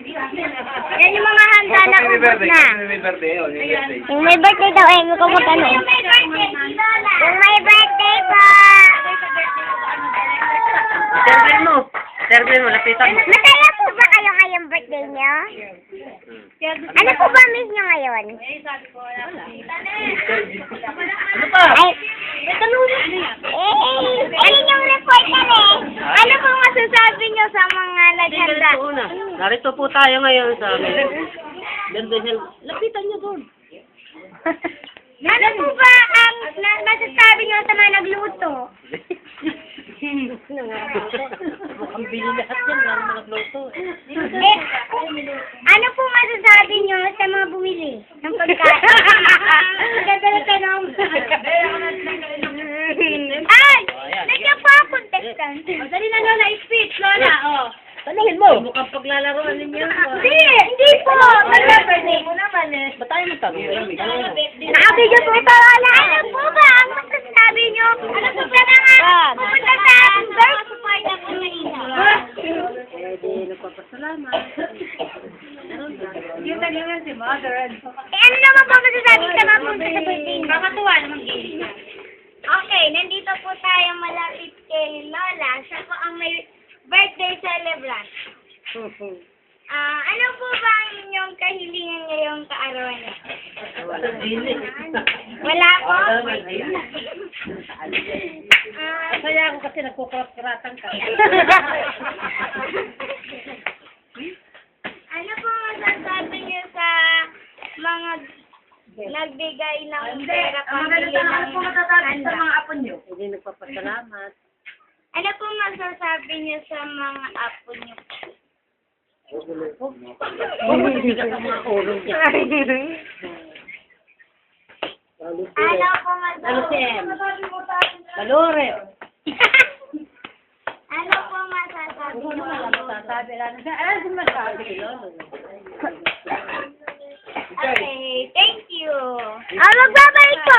Yan yung mga handa na ubos na. Yung may birthday daw eh, may kumagano. Yung may birthday, Lola. Yung may birthday po. Serve mo, lapitan mo. Masaya po ba kayo ngayong birthday nyo? Ano po ba miss nyo ngayon? Ano pa? Ay, ano yung report na eh? Ano po masasabi nyo sa mga naghanda? Narito po tayo ngayon sa Bendel. Lapitan niyo doon. Ano po ba ang masasabi nyo sa mga nagluto? Mukhang bili lahat yan lang mga nagluto. Ano po masasabi nyo sa mga bumili ng pagkain? Gagala tanong. Ay! Nandiyan po ang contestant. Dali na Lola, speech, Lola, oh. Tanungin mo. Mukhang paglalaroan ninyo. Hindi po! Mag-birthday mo naman eh. Ba't tayo magtanong? Nakabigyo po ito, Lola. Ano po ba ang masasabi nyo? Ano po ba na nga? Pupunta sa birthday na po na Nagpapasalamat. Yung talingan si Mother. ano naman po masasabi sa mga punta sa birthday nyo? Kakatuwa naman gay. Okay, nandito po tayo malapit kay Lola. Siya po ang may birthday celebrant. Ano po ba ang inyong kahilingan ngayong kaarawan niya? Wala po? Kaya ako kasi nagkukurat-kuratan ka. Ano po masasabi niyo sa mga nagbigay ng pera pambili ng handa? apo niyo? Hindi nagpapasalamat. Ano po masasabi niyo sa mga apo niyo? Bigat ang mga urong niya. Ano po masasabi? Kalore. Ano po masasabi niyo? Sabi lang na, ano si masabi? Okay, thank you. Magbabalik po.